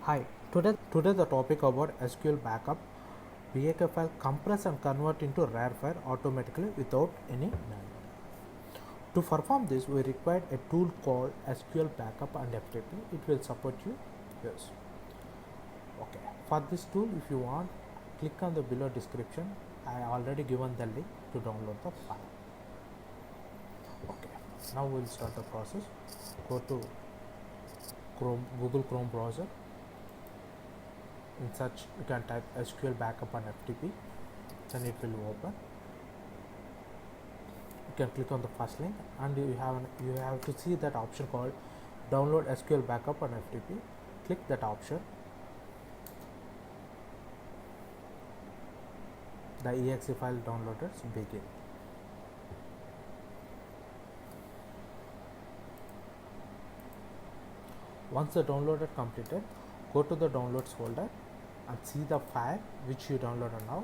Hi, today the topic about SQL backup. BAK file compress and convert into RAR file automatically without any manual. To perform this, we require a tool called SQL backup and FTP. It will support you. Yes. Okay. For this tool, if you want, click on the below description. I already given the link to download the file. Okay. Now we'll start the process. Go to Google Chrome browser. In search, you can type SQL backup and FTP, then it will open. You can click on the first link and you have to see that option called download SQL backup and FTP. Click that option. The exe file downloaders begin. Once the download completed, go to the downloads folder and see the file which you downloaded now,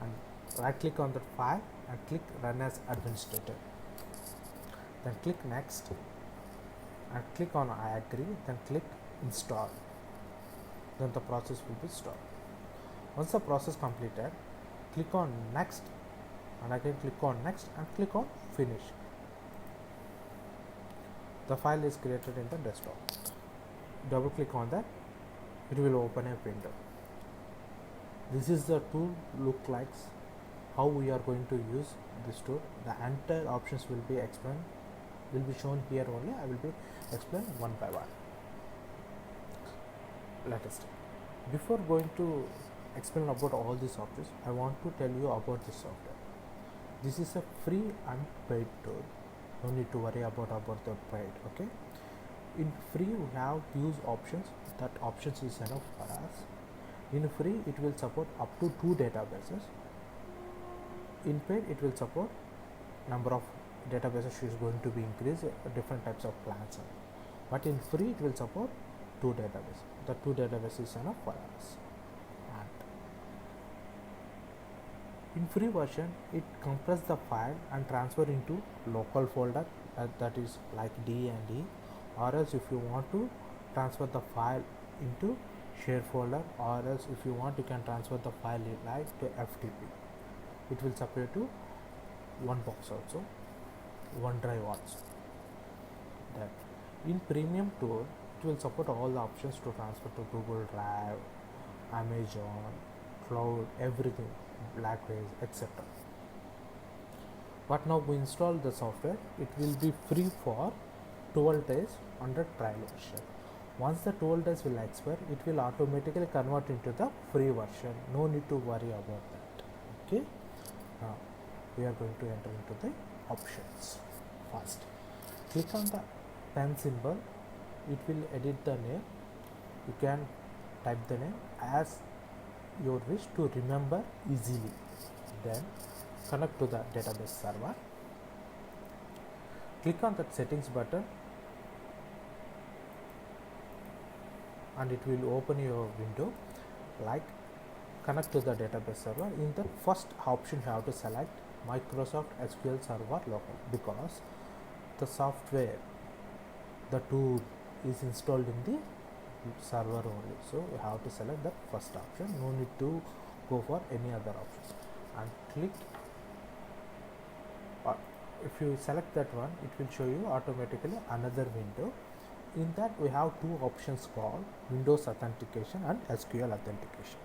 and right click on the file and click run as administrator. Then click next and click on I agree, then click install. Then the process will be stopped. Once the process completed, click on next and again click on next and click on finish. The file is created in the desktop. Double click on that, it will open a window. This is the tool look like, how we are going to use this tool. The entire options will be explained, will be shown here only. I will be explained one by one. Let us start. Before going to explain about all these softwares, I want to tell you about this software. This is a free and paid tool. No need to worry about the paid. Okay. In free, we have use options. That options is enough for us. In free, it will support up to 2 databases. In paid, it will support number of databases is going to be increased, different types of plans. But in free, it will support 2 databases. The 2 databases is enough for us. And in free version, it compress the file and transfer into local folder, that is like D and E. Or else if you want to transfer the file into share folder, or else if you want, you can transfer the file like to FTP. It will support to one box also, OneDrive also. That in premium tool, it will support all the options to transfer to Google Drive, Amazon, Cloud, everything, Blackberry, etc. But now we install the software, it will be free for 12 days under trial version. Once the 12 days will expire, it will automatically convert into the free version. No need to worry about that. Okay. Now we are going to enter into the options. First, click on the pen symbol. It will edit the name. You can type the name as your wish to remember easily. Then connect to the database server. Click on that settings button and it will open your window like connect to the database server. In the first option, you have to select Microsoft SQL Server Local, because the software, the tool is installed in the server only. So you have to select the first option. No need to go for any other options. And click, if you select that one, it will show you automatically another window. In that, we have 2 options called Windows Authentication and SQL Authentication.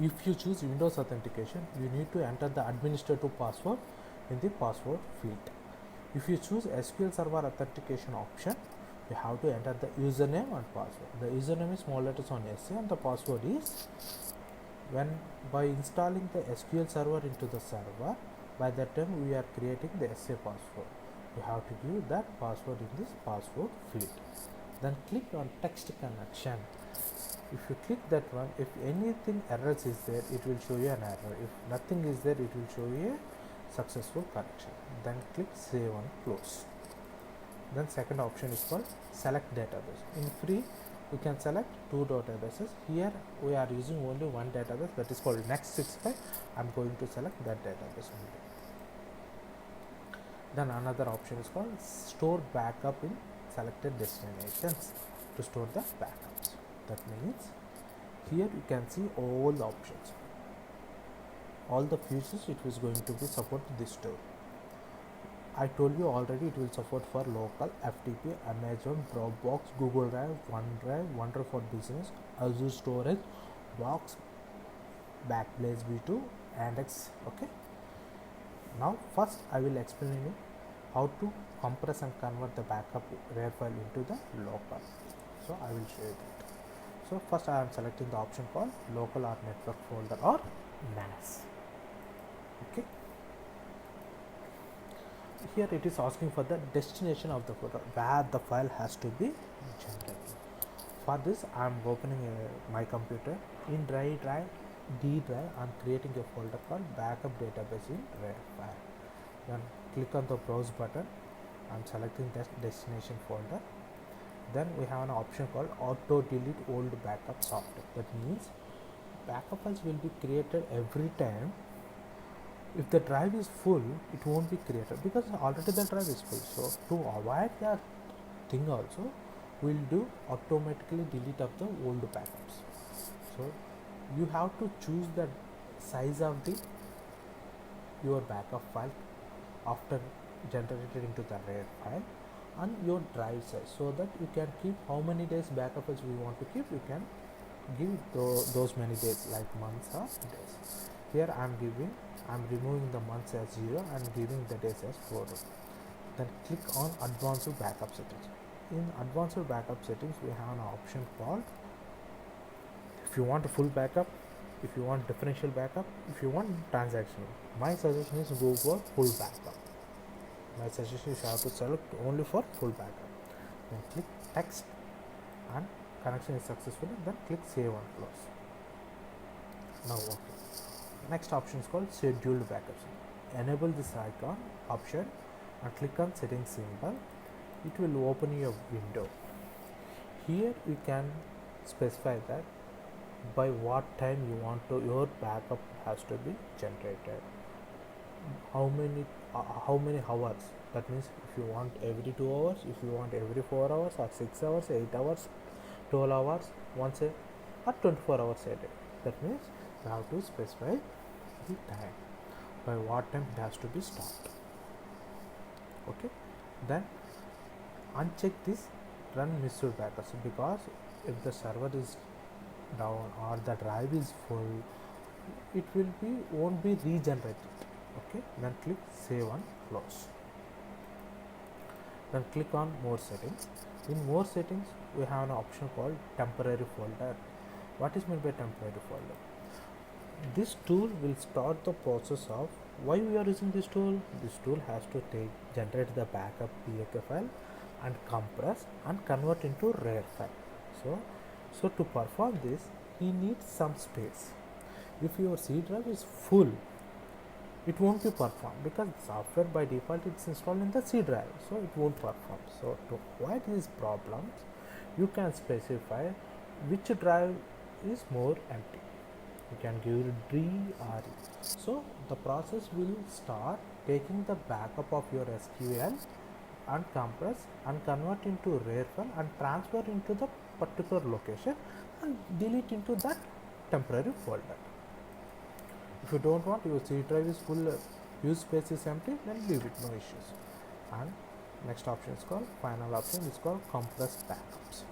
If you choose Windows Authentication, you need to enter the administrative password in the password field. If you choose SQL Server Authentication option, you have to enter the username and password. The username is small letters on SA and the password is, by installing the SQL Server into the server, by that time we are creating the SA password. You have to give that password in this password field. Then click on text connection. If you click that one, if anything errors is there, it will show you an error. If nothing is there, it will show you a successful connection. Then click save and close. Then second option is called select database. In free, you can select 2 databases. Here we are using only one database, that is called Next65. I'm going to select that database only. Then another option is called store backup in selected destinations, to store the backups. That means here you can see all the options, all the features it was going to be support this tool. I told you already it will support for local, FTP, Amazon, Dropbox, Google Drive, OneDrive, OneDrive for Business, Azure Storage, Box, Backblaze V2, and X. Okay. Now first I will explain you how to compress and convert the backup RAR file into the local. So I will show you that. So first I am selecting the option called local or network folder or NAS. Okay. Here it is asking for the destination of the folder where the file has to be generated. For this I am opening my computer. In D drive I am creating a folder called backup database in RAR file. Then click on the browse button. I am selecting the destination folder. Then we have an option called auto delete old backup software. That means backup files will be created every time. If the drive is full, it won't be created because already the drive is full. So to avoid that thing also, we'll do automatically delete of the old backups. So you have to choose the size of the your backup file after generated into the RAR file and your drive size, so that you can keep how many days backup files we want to keep. You can give those many days, like months or days. Here I'm removing the months as 0 and giving the days as 4. Then click on advanced backup settings. In advanced backup settings we have an option called, if you want a full backup, if you want differential backup, if you want transactional. My suggestion is go for full backup. My suggestion is you have to select only for full backup. Then click text and connection is successful. Then click save and close. Now okay. Next option is called scheduled backups. Enable this icon option and click on settings symbol. It will open your window. Here you can specify that by what time you want to your backup has to be generated, how many hours. That means if you want every 2 hours, if you want every 4 hours or 6 hours, 8 hours, 12 hours once a or 24 hours a day. That means you have to specify the time, by what time it has to be stopped. Okay. Then uncheck this run misuse backups, because if the server is down or the drive is full, it won't be regenerated. Okay. Then click save and close. Then click on more settings. In more settings we have an option called temporary folder. What is meant by temporary folder? This tool will start the process of why we are using this tool. This tool has to generate the backup PAK file and compress and convert into RAR file. So to perform this, he needs some space. If your C drive is full, it won't be performed because software by default it's installed in the C drive, so it won't perform. So to avoid these problems, you can specify which drive is more empty. You can give it D or E. So the process will start taking the backup of your SQL and compress and convert into RAR file and transfer into the particular location and delete into that temporary folder. If you don't want your C drive is full, use space is empty, then leave it, no issues. And next option is called, final option is called compress backups.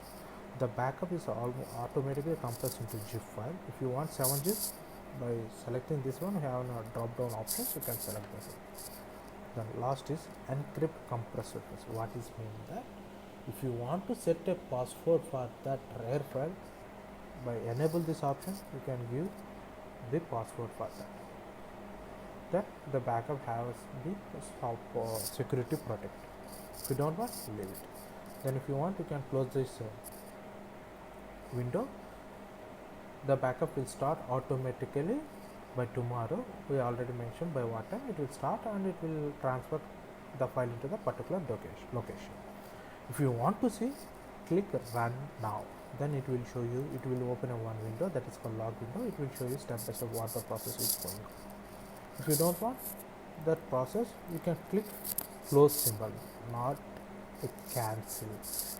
The backup is automatically compressed into zip file. If you want 7 zip, by selecting this one, you have a drop down options, you can select this. Then last is encrypt compress surface. What is mean that if you want to set a password for that RAR file, by enable this option you can give the password for that. Then the backup has the security protect. If you don't want, leave it. Then if you want, you can close this window. The backup will start automatically by tomorrow. We already mentioned by what time it will start, and it will transfer the file into the particular location. If you want to see, click run now. Then it will show you, it will open a one window that is called log window. It will show you step by step what the process is going on. If you don't want that process, you can click close symbol, not a cancel.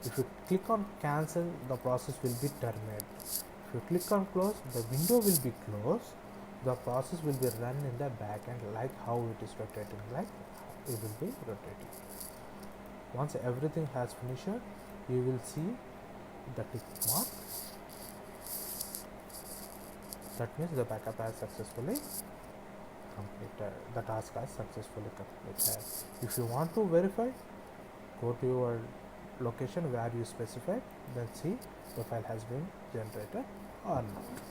If you click on cancel, the process will be terminated. If you click on close, the window will be closed. The process will be run in the back end like how it is rotating, like it will be rotating. Once everything has finished, you will see the tick mark. That means the backup has successfully completed. The task has successfully completed. If you want to verify, go to your location where you specified, then see the file has been generated or not.